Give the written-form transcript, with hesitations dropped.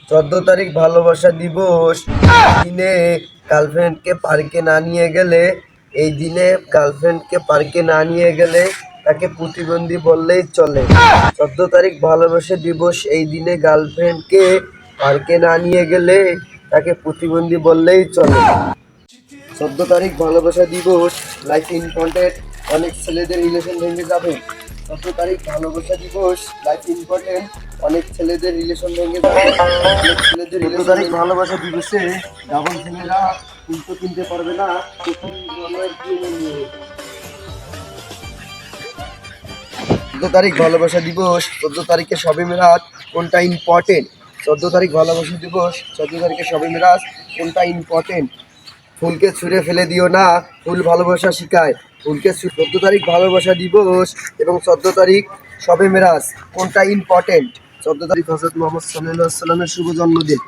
14 তারিখ ভালোবাসা দিবস। দিনে গার্লফ্রেন্ডকে পার্কে না নিয়ে গেলে, এই দিনে গার্লফ্রেন্ডকে পার্কে না নিয়ে গেলে তাকে প্রতিবন্ধী বললেই চলে। 14 তারিখ ভালোবাসা দিবস, এই দিনে গার্লফ্রেন্ডকে পার্কে না নিয়ে গেলে তাকে প্রতিবন্ধী বললেই চলে। 14 তারিখ ভালোবাসা দিবস, লাইফ ইম্পর্টেন্ট, অনেক ছেলেদের রিলেশন ভেঙে যাবে। 14 তারিখ ভালোবাসা দিবস, লাইফ ইম্পর্টেন্ট, অনেক ছেলেদের রিলেশন ভেঙে যাবে। অনেক ছেলেদের 14 তারিখ ভালোবাসা দিবসে ডাবল ছেলেরা উল্টো কিনতে পারবে না। 14 তারিখ ভালোবাসা দিবস, 14 তারিখে শবে মেরাত, কোনটা ইম্পর্টেন্ট? 14 তারিখ ভালোবাসা দিবস, 14 তারিখে শবে মেরাত, কোনটা ইম্পর্টেন্ট? ফুলকে ছুঁড়ে ফেলে দিও না, ফুল ভালোবাসা শিখায়। 14 তারিখ ভালোবাসা দিবস এবং 14 তারিখ শবে মেরাজ, কোনটা ইম্পর্টেন্ট? 14 তারিখ হযরত মুহাম্মদ সাল্লাল্লাহু আলাইহি ওয়াসাল্লামের শুভ জন্মদিন।